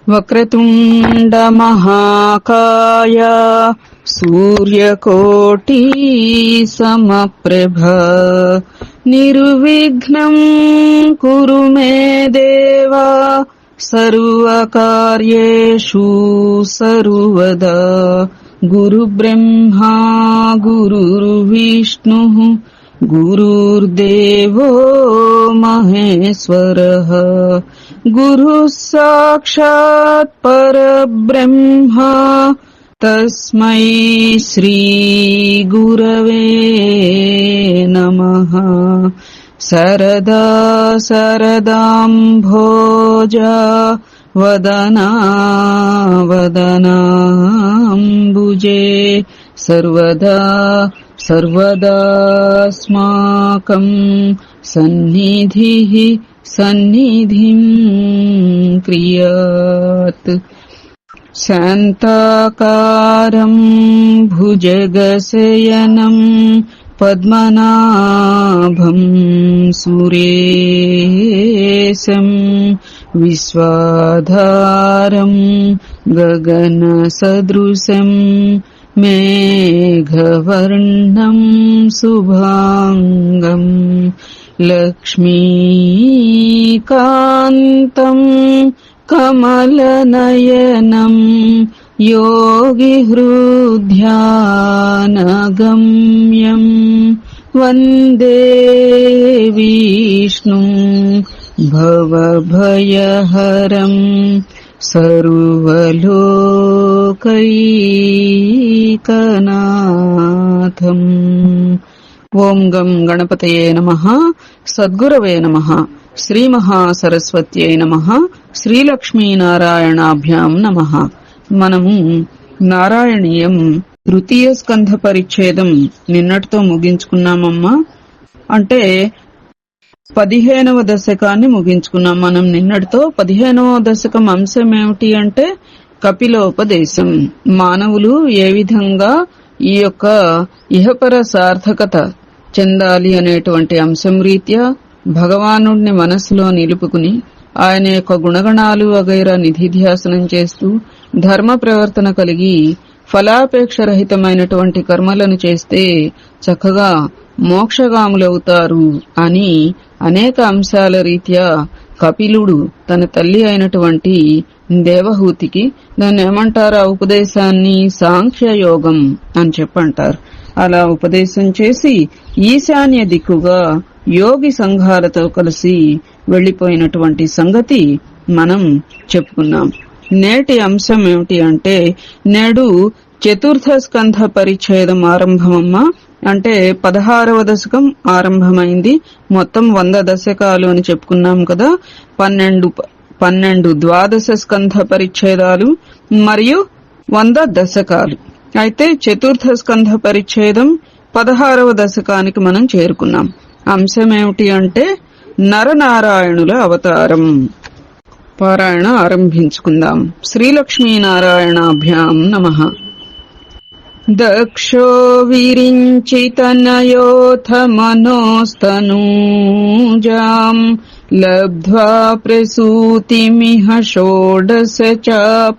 వక్రతుండ మహాకాయ సూర్యకోటి సమప్రభ నిర్విఘ్నం కురు మే దేవా సర్వకార్యేషు సర్వదా. గురు బ్రహ్మా గురుర్విష్ణు గురుర్దేవో మహేశ్వరః. గురు సాక్షాత్ పరబ్రహ్మ తస్మై శ్రీ గురవే నమః. సరదా సరదాంభోజ వదనా వదనాంబుజే సర్వదా సర్వదాస్మాకం సన్నిధిః సన్నిధిం క్రియాత్. శాంతాకారం భుజగశయనం పద్మనాభం సురేశం విశ్వాధారం గగనసదృశం మేఘవర్ణం శుభాంగం లక్ష్మీకాంతం కమలనయనం యోగిహృద్యానగమ్యం వందే విష్ణుం భవభయహరం సర్వలోకైకనాథం. ఓం గం గణపతయే నమః. సద్గురవే నమః. శ్రీ మహాసరస్వత్యై నమః. శ్రీలక్ష్మీనారాయణాభ్యాం నమః. మనము నారాయణీయం తృతీయ స్కంధ పరిచ్ఛేదం నిన్నటితో ముగించుకున్నామమ్మా. అంటే 15వ దశకాన్ని ముగించుకున్నాం మనం నిన్నటితో. 15వ దశకం అంశం ఏమిటి అంటే కపిలోపదేశం. మానవులు ఏ విధంగా ఈ యొక్క ఇహపర సార్థకత చెందాలి అనేటువంటి అంశం రీత్యా భగవానుడిని మనస్సులో నిలుపుకుని ఆయన యొక్క గుణగణాలు వగైరా నిధిధ్యాసనం చేస్తూ ధర్మ ప్రవర్తన కలిగి ఫలాపేక్షరహితమైనటువంటి కర్మలను చేస్తే చక్కగా మోక్షగాములవుతారు అని అనేక అంశాల రీత్యా కపిలుడు తన తల్లి అయినటువంటి దేవహూతికి దాన్ని ఏమంటారు, ఆ ఉపదేశాన్ని సాంఖ్యయోగం అని చెప్పంటారు. అలా ఉపదేశం చేసి ఈశాన్య దిక్కుగా యోగి సంఘాలతో కలిసి వెళ్లిపోయినటువంటి సంగతి మనం చెప్పుకున్నాం. నేటి అంశం ఏమిటి అంటే నేడు చతుర్థ స్కంధ పరిచ్ఛేదం ఆరంభమమ్మా. అంటే 16వ దశకం ఆరంభమైంది. మొత్తం 100 దశకాలు అని చెప్పుకున్నాం కదా. 12 ద్వాదశ స్కంధ పరిచ్ఛేదాలు మరియు 100 దశకాలు. అయితే చతుర్థ స్కంధ పరిచ్ఛేదం 16వ దశకానికి మనం చేరుకున్నాం. అంశం ఏమిటి అంటే నరనారాయణుల అవతారం. పారాయణ ఆరంభించుకుందాం. శ్రీలక్ష్మీనారాయణాభ్యాం నమః. దక్షో విరించితనయోథ మనోస్తనూజాం లబ్ధ్వా ప్రసూతిమిహ షోడశ చాపకన్యాః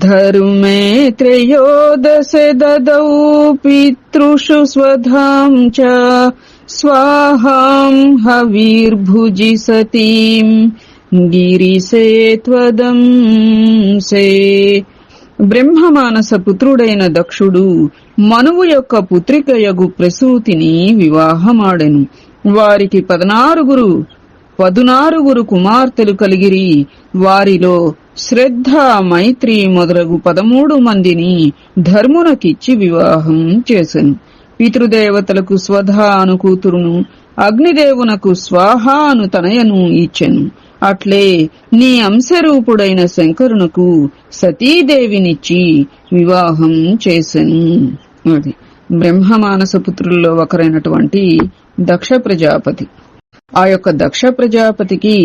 ధర్మే త్రయోదశ దదౌ పితృషు స్వధాం చ స్వాహాం హవిర్భుజి సతీం గిరిసేత్వదంసే. బ్రహ్మమానస పుత్రుడైన దక్షుడు మనువు యొక్క పుత్రికయగు ప్రసూతిని వివాహమాడెను. వారికి 14 కుమార్తెలు కలిగిరి. వారిలో శ్రద్ధ, మైత్రి మొదలగు 13 మందిని ధర్మునకిచ్చి వివాహం చేసెను. పితృదేవతలకు స్వధ అను కూతురును, అగ్నిదేవునకు స్వాహ అను తనయను ఇచ్చెను. అట్లే నీ అంశరూపుడైన శంకరునకు సతీదేవినిచ్చి వివాహం చేసెను. అది బ్రహ్మమానస పుత్రుల్లో ఒకరైనటువంటి దక్ష ప్రజాపతి. ఆ యొక్క దక్ష ప్రజాపతికి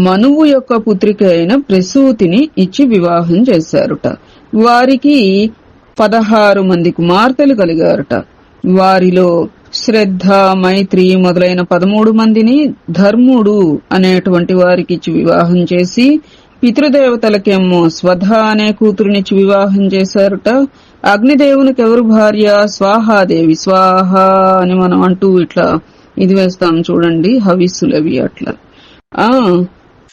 మనువు యొక్క పుత్రిక అయిన ప్రసూతిని ఇచ్చి వివాహం చేశారుట. వారికి 16 మంది కుమార్తెలు కలిగారుట. వారిలో శ్రద్ధ, మైత్రి మొదలైన 13 మందిని ధర్ముడు అనేటువంటి వారికిచ్చి వివాహం చేసి, పితృదేవతలకేమో స్వధ అనే కూతురునిచ్చి వివాహం చేశారట. అగ్నిదేవునికి ఎవరు భార్య? స్వాహాదేవి. స్వాహ అని మనం అంటూ ఇట్లా ఇది వేస్తాం చూడండి, హవిస్సులవి అట్లా.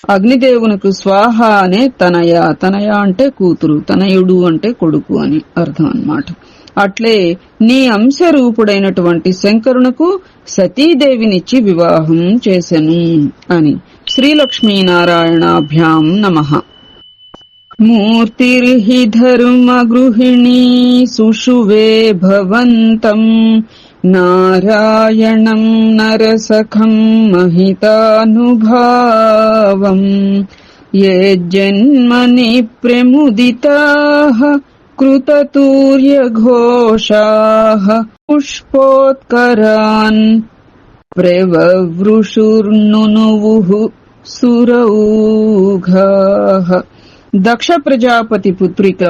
అగ్నిదేవునికి స్వాహ అనే తనయ. తనయ అంటే కూతురు, తనయుడు అంటే కొడుకు అని అర్థం అన్నమాట. అట్లే నీ అంశరూపుడైనటువంటి శంకరునకు సతీదేవినిచ్చి వివాహం చేసెను అని. శ్రీలక్ష్మీనారాయణాభ్యాం నమః. మూర్తిర్హి ధర్మ గృహిణీ సుషువే భవంతం నారాయణం నరసఖం మహితానుభావం యే జన్మని ప్రముదితాః కృతతూర్యఘోషాః పుష్పోత్కరాన్ ప్రవవృషుర్నునువుః సురౌఘాః. దక్ష ప్రజాపతి పుత్రిక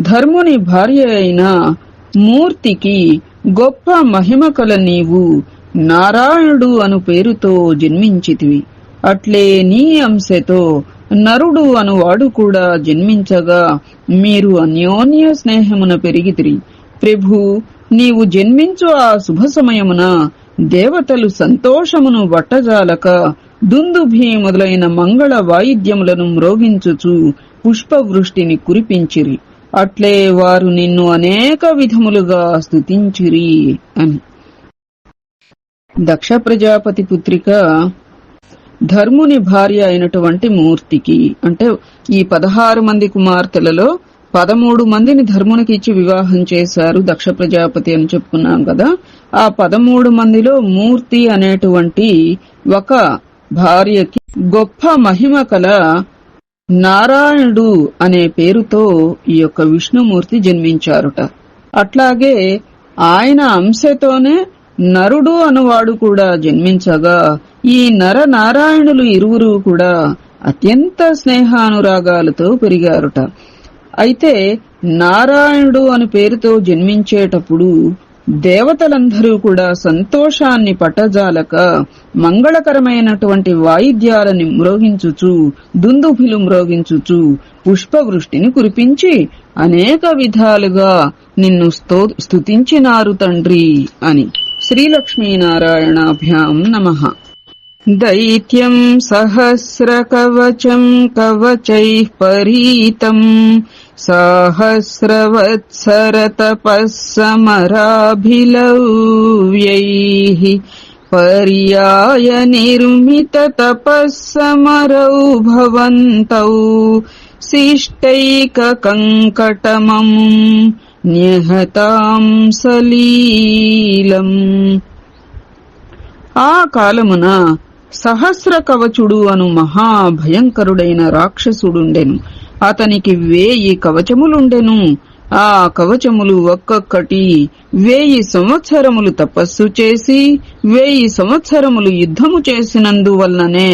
ధర్ముని భార్య అయిన మూర్తికి గొప్ప మహిమ కల నీవు నారాయణుడు అను పేరుతో జన్మించితివి. అట్లే నీ అంశతో నరుడు అనువాడు కూడా జన్మించగా మీరు అన్యోన్య స్నేహమున పెరిగితిరి. ప్రభు, నీవు జన్మించు ఆ శుభ సమయమున దేవతలు సంతోషమును వట్టజాలక దుందుభి మొదలైన మంగళ వాయిద్యములను మ్రోగించుచు పుష్పవృష్టిని కురిపించిరి. అట్లే వారు నిన్ను అనేక విధములుగా స్తుతించిరి అని. దక్ష ప్రజాపతి పుత్రిక ధర్ముని భార్య అయినటువంటి మూర్తికి, అంటే ఈ 16 మంది కుమార్తెలలో 13 మందిని ధర్మునికి ఇచ్చి వివాహం చేశారు దక్ష ప్రజాపతి అని చెప్పుకున్నాం కదా. ఆ 13 మందిలో మూర్తి అనేటువంటి ఒక భార్యకి గొప్ప మహిమ కల నారాయణుడు అనే పేరుతో ఈ యొక్క విష్ణుమూర్తి జన్మించారుట. అట్లాగే ఆయన అంశతోనే నరుడు అనువాడు కూడా జన్మించగా ఈ నర నారాయణులు ఇరువురు కూడా అత్యంత స్నేహానురాగాలతో పెరిగారుట. అయితే నారాయణుడు అని పేరుతో జన్మించేటప్పుడు దేవతలందరూ కూడా సంతోషాన్ని పట్టజాలక మంగళకరమైనటువంటి వాయిద్యాలని మ్రోగించుచు, దుందుభిలు మ్రోగించుచు పుష్పవృష్టిని కురిపించి అనేక విధాలుగా నిన్ను స్తుతించినారు తండ్రి అని. శ్రీలక్ష్మీనారాయణాభ్యాం నమః. దైత్యం సహస్రకవచం కవచైః పరీతం సహస్రవత్సరతపస్సమరాభిలవ్యైః పర్యాయ నిర్మిత తపస్సమరౌ భవంతౌ శిష్టైక కంకటమం న్యహతాం సలీలం. ఆ కాలమున సహస్ర కవచుడు అను మహాభయంకరుడైన రాక్షసుడుండెను. అతనికి 1000 కవచములుండెను. ఆ కవచములు ఒక్కొక్కటి 1000 సంవత్సరములు తపస్సు చేసి 1000 సంవత్సరములు యుద్ధము చేసినందువల్లనే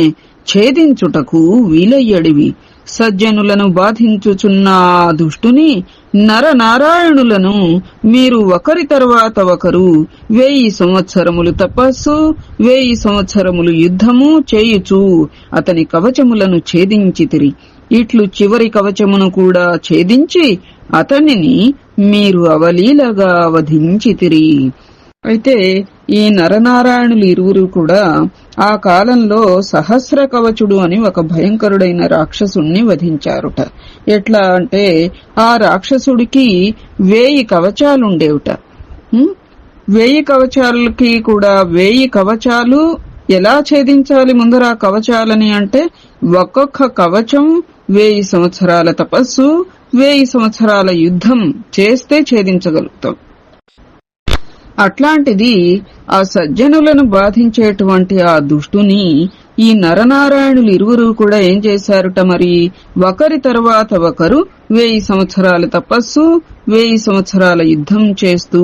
ఛేదించుటకు వీలయ్యడివి. సజ్జనులను బాధించుచున్న ఆ దుష్టుని నరనారాయణులను మీరు ఒకరి తర్వాత ఒకరు 1000 సంవత్సరములు తపస్సు 1000 సంవత్సరములు యుద్ధము చేయుచు అతని కవచములను ఛేదించితిరి. ఇట్లు చివరి కవచమును కూడా ఛేదించి అతనిని మీరు అవలీలగా వధించితిరి. అయితే ఈ నరనారాయణులు ఇరువురు కూడా ఆ కాలంలో సహస్ర కవచుడు అని ఒక భయంకరుడైన రాక్షసుణ్ణి వధించారుట. ఎట్లా అంటే ఆ రాక్షసుడికి 1000 కవచాలుండేవుట. 1000 కవచాలకి కూడా 1000 కవచాలు ఎలా ఛేదించాలి ముందర ఆ కవచాలని అంటే ఒక్కొక్క కవచం 1000 సంవత్సరాల తపస్సు 1000 సంవత్సరాల యుద్ధం చేస్తే ఛేదించగలుగుతాం. అట్లాంటిది ఆ సజ్జనులను బాధించేటువంటి ఆ దుష్టుని ఈ నరనారాయణులు ఇరువురు కూడా ఏం చేశారుట మరి, ఒకరి తర్వాత ఒకరు 1000 సంవత్సరాల తపస్సు 1000 సంవత్సరాల యుద్ధం చేస్తూ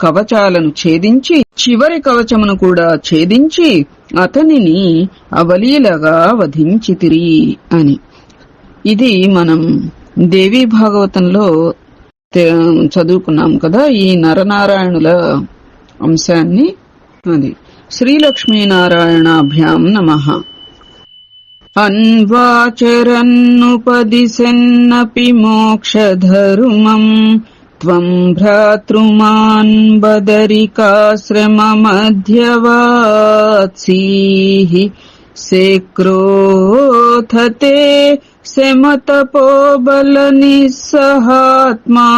కవచాలను ఛేదించి చివరి కవచమును కూడా ఛేదించి అతనిని అవలీలగా వధించితిరి అని. ఇది మనం దేవీ భాగవతంలో చదువుకున్నాం కదా. ఈ నరనారాయణుల అంశాన్ని. అది శ్రీలక్ష్మీనారాయణాభ్యాం నమః. అన్వాచరన్నుపదిశన్నపి మోక్షధర్మం త్వం భ్రాతృమాన్ బదరికాశ్రమమధ్యవాత్సీః శక్రోథతే శమతపోబలనిస్సహాత్మా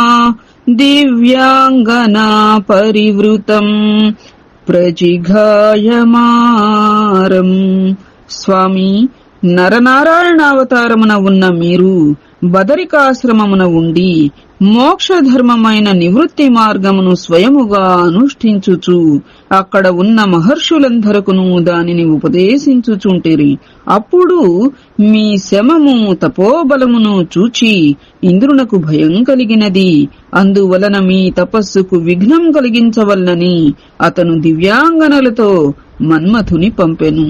దివ్యాంగనా పరివృతం ప్రజిఘాయమారం. స్వామి, నరనారాయణావతారమున ఉన్న మీరు బదరికాశ్రమమున ఉండి మోక్షధర్మమైన నివృత్తి మార్గమును స్వయముగా అనుష్ఠించుచు అక్కడ ఉన్న మహర్షులందరకును దానిని ఉపదేశించుచుంటిరి. అప్పుడు మీ శమము తపోబలమును చూచి ఇంద్రునకు భయం కలిగినది. అందువలన మీ తపస్సుకు విఘ్నం కలిగించవల్లని అతను దివ్యాంగనలతో మన్మథుని పంపెను.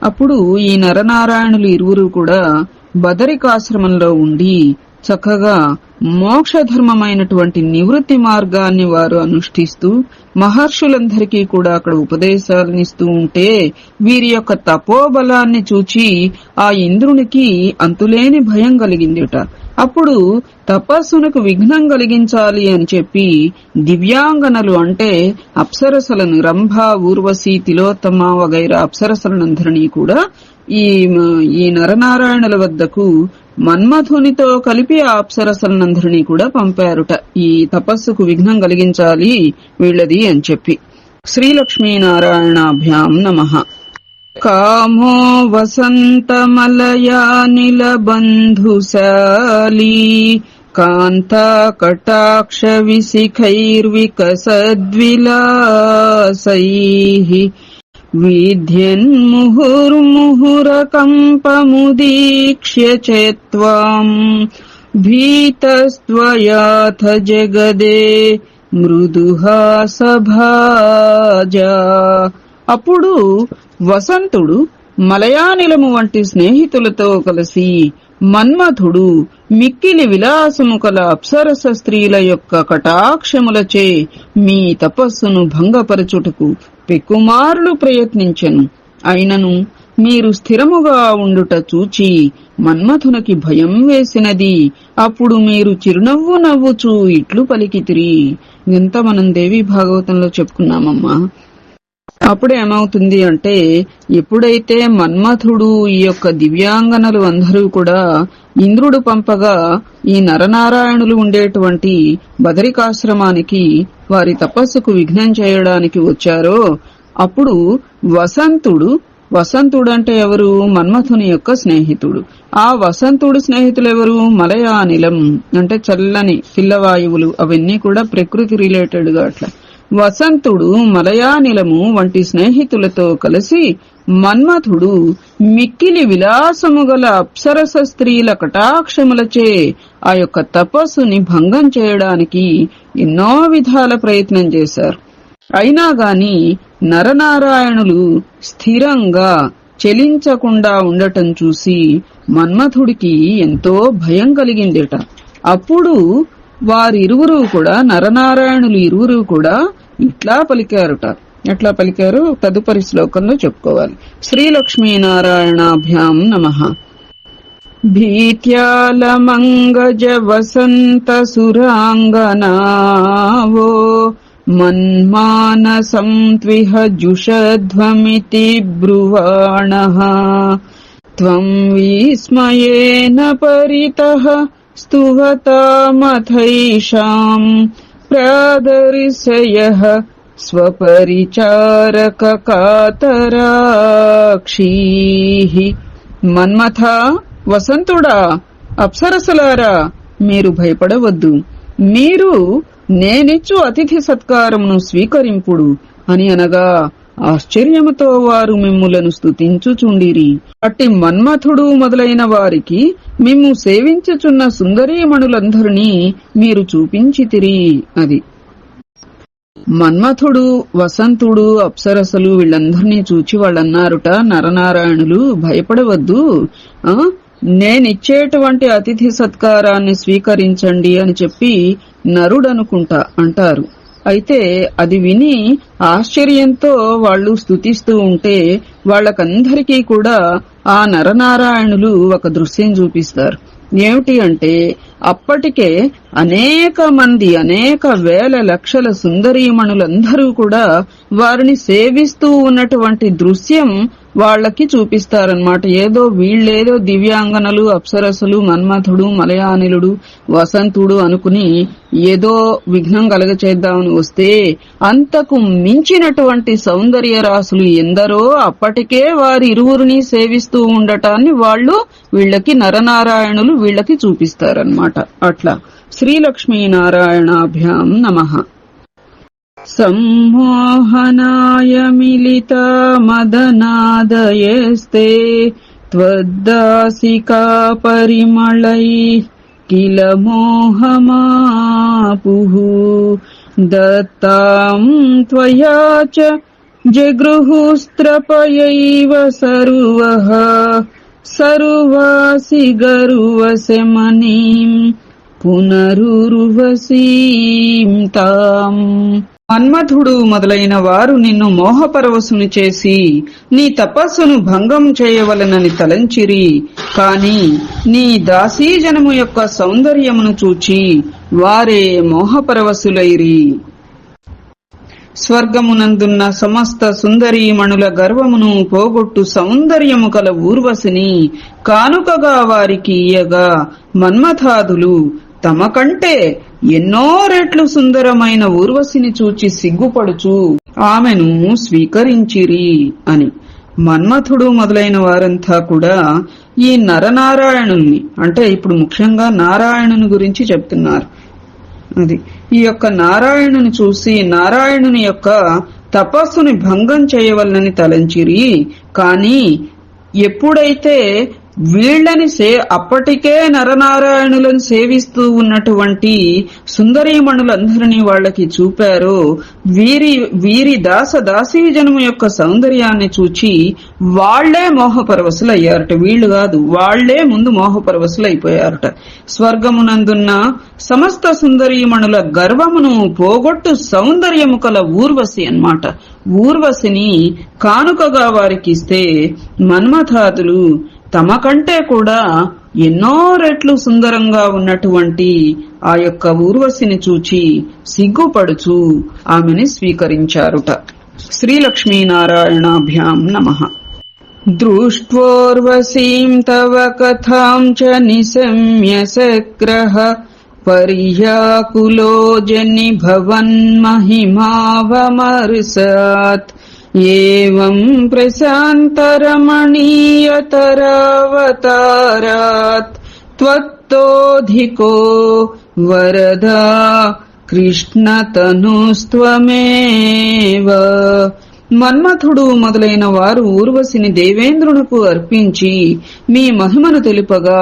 అప్పుడు ఈ నరనారాయణులు ఇరువురు కూడా బదరికాశ్రమంలో ఉండి చక్కగా మోక్షధర్మమైనటువంటి నివృత్తి మార్గాన్ని వారు అనుష్ఠిస్తూ మహర్షులందరికీ కూడా అక్కడ ఉపదేశాలనిస్తూ ఉంటే వీరి యొక్క తపోబలాన్ని చూచి ఆ ఇంద్రునికి అంతులేని భయం కలిగిందిట. అప్పుడు తపస్సునకు విఘ్నం కలిగించాలి అని చెప్పి దివ్యాంగనలు అంటే అప్సరసలను, రంభ, ఊర్వశి, తిలోత్తమ వగైరా అప్సరసలందరినీ కూడా ఈ నరనారాయణుల వద్దకు మన్మథునితో కలిపి ఆ అప్సరసలందరినీ కూడా పంపారుట. ఈ తపస్సుకు విఘ్నం కలిగించాలి వీళ్ళది అని చెప్పి. శ్రీలక్ష్మీనారాయణాభ్యాం నమః. కామో వసంతమలయానిల బంధుశాలీ కాంతా కటాక్ష విశిఖైర్వికసద్విలాసైః విధ్యన్ముహుర్ముహురకంపముదీక్ష్య చేత్వాం భీతస్త్వయాథ జగదే మృదుహాసభాజా. అప్పుడు వసంతుడు మలయానిలము వంటి స్నేహితులతో కలిసి మన్మథుడు మిక్కిలి విలాసము కల అప్సరస స్త్రీల యొక్క కటాక్షములచే మీ తపస్సును భంగపరచుటకు పెక్కుమార్లు ప్రయత్నించెను. అయినను మీరు స్థిరముగా ఉండుట చూచి మన్మథునికి భయం వేసినది. అప్పుడు మీరు చిరునవ్వు నవ్వుచూ ఇట్లు పలికితిరి. ఇంత మనం దేవి భాగవతంలో చెప్పుకున్నామమ్మా. అప్పుడు ఏమవుతుంది అంటే, ఎప్పుడైతే మన్మథుడు ఈ యొక్క దివ్యాంగనలు అందరూ కూడా ఇంద్రుడు పంపగా ఈ నరనారాయణులు ఉండేటువంటి బదరికాశ్రమానికి వారి తపస్సుకు విఘ్నం చేయడానికి వచ్చారో అప్పుడు వసంతుడు అంటే ఎవరు? మన్మథుని యొక్క స్నేహితుడు. ఆ వసంతుడు స్నేహితులు ఎవరు? మలయానిలం అంటే చల్లని పిల్లవాయువులు, అవన్నీ కూడా ప్రకృతి రిలేటెడ్ గా అట్లా. వసంతుడు మలయానిలము వంటి స్నేహితులతో కలిసి మన్మథుడు మిక్కిలి విలాసము గల అప్సరస స్త్రీల కటాక్షములచే ఆ యొక్క తపస్సుని భంగం చేయడానికి ఎన్నో విధాల ప్రయత్నం చేశారు. అయినా గాని నరనారాయణులు స్థిరంగా చలించకుండా ఉండటం చూసి మన్మథుడికి ఎంతో భయం కలిగిందేట. అప్పుడు వారిరువురు కూడా, నరనారాయణులు ఇరువురు కూడా ఇట్లా పలికారుట. ఎట్లా పలికారు తదుపరి శ్లోకంలో చెప్పుకోవాలి. శ్రీలక్ష్మీనారాయణాభ్యాం నమః. భీత్యాలమంగజ వసంత సురాంగనావో మన్మానసం త్విహ జుషధ్వమితి బ్రువాణః త్వం విస్మయేన పరితః స్తువతామథైషాం ప్రాదర్శయః స్వపరిచారక కాతరాక్షీః. మన్మథ, వసంతుడా, అప్సరసలారా, మీరు భయపడవద్దు. మీరు నేనిచ్చు అతిథి సత్కారమును స్వీకరింపుడు అని అనగా ఆశ్చర్యముతో వారు మిమ్ములను స్తుతించుచుండిరి. అట్టి మన్మథుడు మొదలైన వారికి మిమ్ము సేవించుచున్న సుందరీమణులందరినీ మీరు చూపించితిరి. అది మన్మథుడు, వసంతుడు, అప్సరసలు వీళ్ళందరినీ చూచి వాళ్ళన్నారుట, నరనారాయణులు భయపడవద్దు, నేనిచ్చేటువంటి అతిథి సత్కారాన్ని స్వీకరించండి అని చెప్పి నరుడనుకుంటా అంటారు. అయితే అది విని ఆశ్చర్యంతో వాళ్ళు స్తుతిస్తూ ఉంటే వాళ్ళకందరికీ కూడా ఆ నరనారాయణులు ఒక దృశ్యం చూపిస్తారు. ఏమిటి అంటే, అప్పటికే అనేక మంది, అనేక వేల లక్షల సుందరీమణులందరూ కూడా వారిని సేవిస్తూ ఉన్నటువంటి దృశ్యం వాళ్ళకి చూపిస్తారన్నమాట. ఏదో వీళ్ళేదో దివ్యాంగనలు, అప్సరసులు, మన్మథుడు, మలయానిలుడు, వసంతుడు అనుకుని ఏదో విఘ్నం కలగచేద్దామని వస్తే అంతకు మించినటువంటి సౌందర్య రాసులు ఎందరో అప్పటికే వారి ఇరువురిని సేవిస్తూ ఉండటాన్ని వాళ్ళు వీళ్ళకి నరనారాయణులు వీళ్ళకి చూపిస్తారన్నమాట. అట్లా శ్రీలక్ష్మీనారాయణాభ్యాం నమః. సమ్మోహనాయ మిలితా మదనాదయస్తే త్వద్దాసికా పరిమళై కిల మోహమాపుః దత్తాం త్వయా చ జగృహుస్త్రపయైవ సర్వః సర్వాసి గరువసమనీం పునరుర్వసీం తాం. మన్మథుడు మొదలైన వారు నిన్ను మోహపరవశుని చేసి నీ తపస్సును భంగం చేయవలనని తలంచిరి. కాని నీ దాసీజనము యొక్క సౌందర్యమును చూచి వారే మోహపరవశులైరి. స్వర్గమునందున్న సమస్త సుందరీమణుల గర్వమును పోగొట్టు సౌందర్యము కల ఊర్వశిని కానుకగా వారికి ఇయ్యగా మన్మథాదులు తమ కంటే ఎన్నో రెట్లు సుందరమైన ఊర్వశిని చూచి సిగ్గుపడుచు ఆమెను స్వీకరించిరి అని. మన్మథుడు మొదలైన వారంతా కూడా ఈ నరనారాయణుల్ని, అంటే ఇప్పుడు ముఖ్యంగా నారాయణుని గురించి చెప్తున్నారు. అది ఈ యొక్క నారాయణుని చూసి నారాయణుని యొక్క తపస్సుని భంగం చేయవలనని తలంచిరి. కాని ఎప్పుడైతే వీళ్ళని అప్పటికే నరనారాయణులను సేవిస్తూ ఉన్నటువంటి సుందరీమణులందరినీ వాళ్ళకి చూపారో వీరి దాసీజనము యొక్క సౌందర్యాన్ని చూచి వాళ్లే మోహపరవశులయ్యారట. వీళ్లు కాదు, వాళ్లే ముందు మోహపరవశులైపోయారట. స్వర్గమునందున్న సమస్త సుందరీమణుల గర్వమును పోగొట్టు సౌందర్యము కల ఊర్వశి అన్నమాట. ఊర్వశిని కానుకగా వారికిస్తే మన్మథాదులు తమ కంటే కూడా ఎన్నో రెట్లు సుందరంగా ఉన్నటువంటి ఆ యొక్క ఊర్వశిని చూచి సిగ్గుపడుచు ఆమెని స్వీకరించారుట. శ్రీలక్ష్మీనారాయణాభ్యాం నమః. దృష్ట్వోర్వశీం తవ కథాం చ నిశమ్య సగ్రహ పర్యాకులో జని భవన్ మహిమావమర్సాత్ ఏవం ప్రశాంతరమణీయతరావతారాత్ త్వత్తోధికో వరదా కృష్ణతనుస్త్వమేవ. మన్మథుడు మొదలైన వారు ఊర్వశిని దేవేంద్రునకు అర్పించి మీ మహిమను తెలుపగా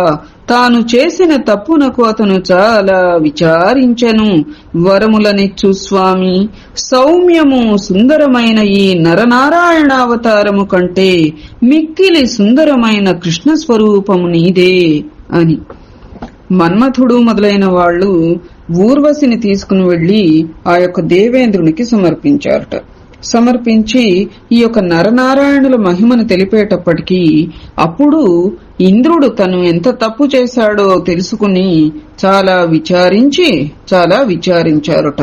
తాను చేసిన తప్పునకు అతను చాలా విచారించెను. వరములనిచ్చు స్వామి, సౌమ్యము సుందరమైన ఈ నరనారాయణావతారము కంటే మిక్కిలి సుందరమైన కృష్ణ స్వరూపము నీదే అని. మన్మథుడు మొదలైన వాళ్ళు ఊర్వశిని తీసుకుని వెళ్లి ఆ యొక్క దేవేంద్రునికి సమర్పించారట. సమర్పించి ఈ యొక్క నరనారాయణుల మహిమను తెలిపేటప్పటికీ అప్పుడు ఇంద్రుడు తను ఎంత తప్పు చేశాడో తెలుసుకుని చాలా విచారించారుట.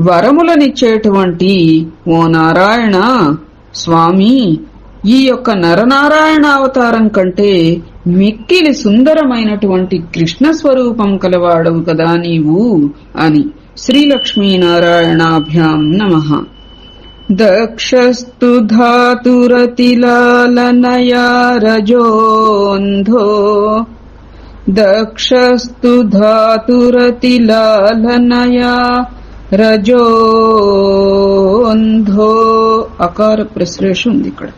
వరములనిచ్చేటువంటి ఓ నారాయణ స్వామి, ఈ యొక్క నరనారాయణ అవతారం కంటే మిక్కిలి సుందరమైనటువంటి కృష్ణ స్వరూపం కలవాడవు కదా నీవు అని. శ్రీలక్ష్మీనారాయణాభ్యాం నమః. దక్షస్తు ధాతురతిలాలనయా రజోంధో దక్షస్తు ధాతురతిలాలనయా రజోంధో అకార ప్రశ్లేషం ఉంది ఇక్కడ.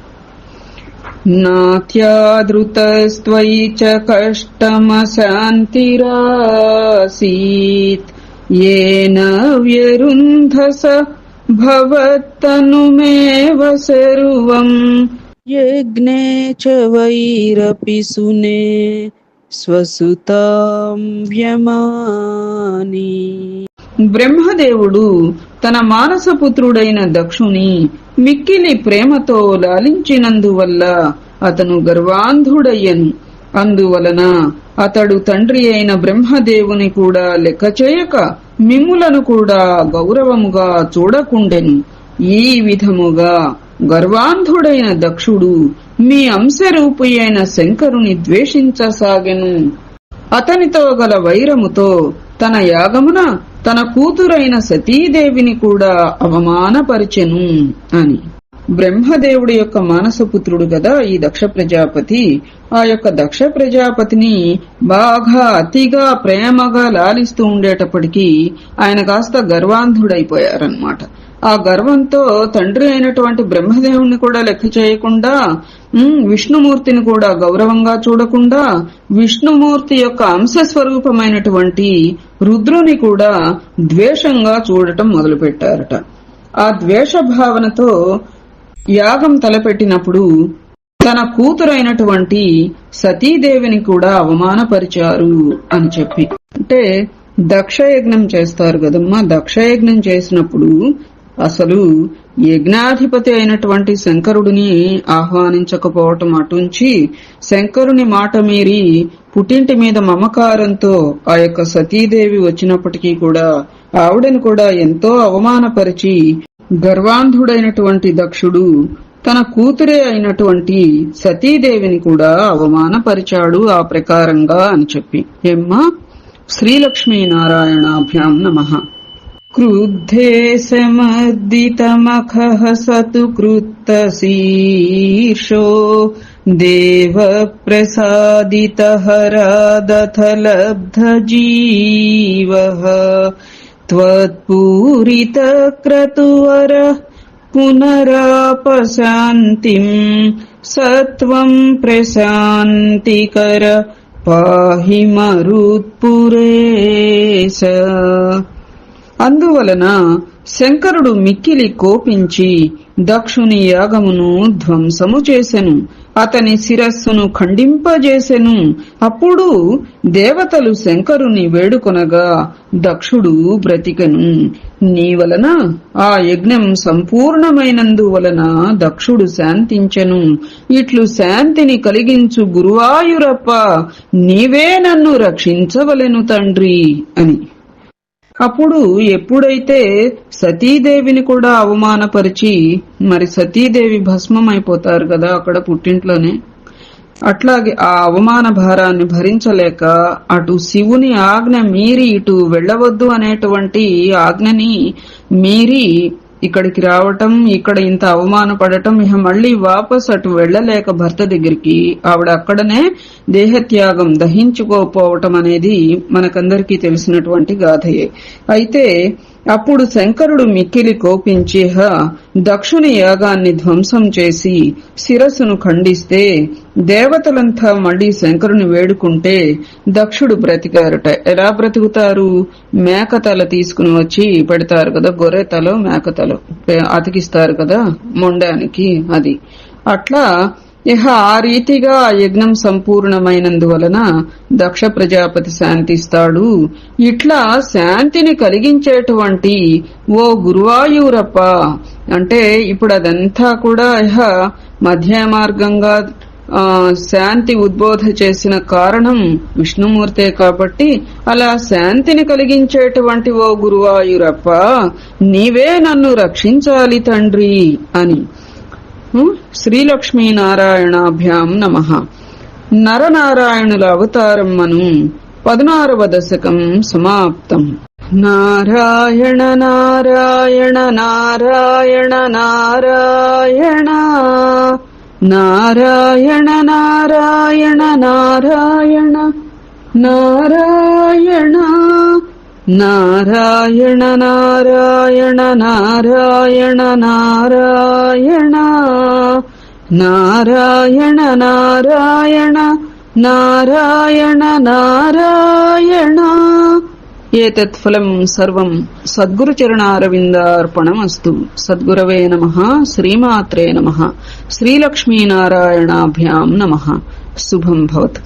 నాత్యాదృతస్త్వయి చ కష్టమశాంతిరాసీత్ येन व्यरुन्धस भवत्तनुमेव सर्वम् यज्ञे च वैरपि सुने స్వసుతాం వ్యమాని. బ్రహ్మదేవుడు తన మానసపుత్రుడైన దక్షుని మిక్కిలి ప్రేమతో లాలించినందువల్ల అతను గర్వాంధుడయ్యను. అందువలన అతడు తండ్రి అయిన బ్రహ్మదేవుని కూడా లెక్క చేయక మిమ్ములను కూడా గౌరవముగా చూడకుండెను. ఈ విధముగా గర్వాంధుడైన దక్షుడు మీ అంశరూపి అయిన శంకరుని ద్వేషించసాగెను. అతనితో గల వైరముతో తన యాగమున తన కూతురైన సతీదేవిని కూడా అవమానపరిచెను అని. బ్రహ్మదేవుడి యొక్క మానసపుత్రుడు కదా ఈ దక్ష ప్రజాపతి. ఆ యొక్క దక్ష ప్రజాపతిని బాగా అతిగా ప్రేమగా లాలిస్తూ ఉండేటప్పటికీ ఆయన కాస్త గర్వాంధుడైపోయారన్నమాట. ఆ గర్వంతో తండ్రి అయినటువంటి బ్రహ్మదేవుని కూడా లెక్క చేయకుండా, విష్ణుమూర్తిని కూడా గౌరవంగా చూడకుండా, విష్ణుమూర్తి యొక్క అంశస్వరూపమైనటువంటి రుద్రుని కూడా ద్వేషంగా చూడటం మొదలుపెట్టారట. ఆ ద్వేష భావనతో యాగం తలపెట్టినప్పుడు తన కూతురైనటువంటి సతీదేవిని కూడా అవమానపరిచారు అని చెప్పి. అంటే దక్షయజ్ఞం చేస్తారు కదమ్మా. దక్షయజ్ఞం చేసినప్పుడు అసలు యజ్ఞాధిపతి అయినటువంటి శంకరుడిని ఆహ్వానించకపోవటం అటుంచి, శంకరుని మాట మీరి పుట్టింటి మీద మమకారంతో ఆ యొక్క సతీదేవి వచ్చినప్పటికీ కూడా ఆవిడని కూడా ఎంతో అవమానపరిచి గర్వాంధుడైనటువంటి దక్షుడు తన కూతురే అయినటువంటి సతీదేవిని కూడా అవమానపరిచాడు ఆ ప్రకారంగా అని చెప్పి. ఏమ్మా, శ్రీలక్ష్మీనారాయణాభ్యాం నమః. క్రుద్ధే సమర్దితమఖః సతు కృత్తశీర్షో దేవ ప్రసాదితః రాదథ లబ్ధ జీవః త్వత్పూరిత క్రతువర పునరాపశాంతిం సత్వం ప్రశాంతికర పాహి మరుత్పురేశ. అందువలన శంకరుడు మిక్కిలి కోపించి దక్షుని యాగమును ధ్వంసము చేసెను. అతని శిరస్సును ఖండింపజేసెను. అప్పుడు దేవతలు శంకరుని వేడుకొనగా దక్షుడు బ్రతికెను. నీ వలన ఆ యజ్ఞం సంపూర్ణమైనందువలన దక్షుడు శాంతించెను. ఇట్లు శాంతిని కలిగించు గురువాయూరప్ప, నీవే నన్ను రక్షించవలెను తండ్రి అని. అప్పుడు ఎప్పుడైతే సతీదేవిని కూడా అవమానపరిచి, మరి సతీదేవి భస్మమైపోతారు కదా అక్కడ పుట్టింట్లోనే, అట్లాగే ఆ అవమాన భారాన్ని భరించలేక అటు శివుని ఆజ్ఞ మీరి ఇటు వెళ్లవద్దు అనేటువంటి ఆజ్ఞని మీరి ఇక్కడికి రావటం, ఇక్కడ ఇంత అవమానపడటం, ఇక మళ్లీ వాపస్ అటు వెళ్లలేక భర్త దగ్గరికి ఆవిడ అక్కడనే దేహత్యాగం దహించుకోపోవటం అనేది మనకందరికీ తెలిసినటువంటి గాథయే. అయితే అప్పుడు శంకరుడు మిక్కిలి కోపించి దక్షుని యాగాన్ని ధ్వంసం చేసి శిరస్సును ఖండిస్తే దేవతలంతా మళ్లీ శంకరుని వేడుకుంటే దక్షుడు బ్రతికారట. ఎలా బ్రతుకుతారు? మేకతల తీసుకుని వచ్చి పెడతారు కదా, గొర్రె తల మేకతల అతికిస్తారు కదా మొండానికి, అది అట్లా ఆ రీతిగా ఆ యజ్ఞం సంపూర్ణమైనందువలన దక్ష ప్రజాపతి శాంతిస్తాడు. ఇట్లా శాంతిని కలిగించేటువంటి ఓ గురువాయూరప్ప అంటే ఇప్పుడు అదంతా కూడా మధ్య మార్గంగా శాంతి ఉద్బోధ చేసిన కారణం విష్ణుమూర్తే కాబట్టి అలా శాంతిని కలిగించేటువంటి ఓ గురువాయూరప్ప, నీవే నన్ను రక్షించాలి తండ్రి అని. శ్రీలక్ష్మీనారాయణాభ్యాం నమః. నరనారాయణుల అవతారం మను 16వ దశకం సమాప్తం. నారాయణ నారాయణ నారాయణ నారాయణ నారాయణ నారాయణ నారాయణ నారాయణ నారాయణ నారాయణ నారాయణ నారాయణ నారాయణ నారాయణ నారాయణ నారాయణ. ఏతత్ ఫలం సర్వం సద్గురుచరణారవిందార్పణమస్తు. సద్గురవే నమః. శ్రీమాత్రే నమః. శ్రీలక్ష్మీనారాయణాభ్యాం నమః. శుభం భవతు.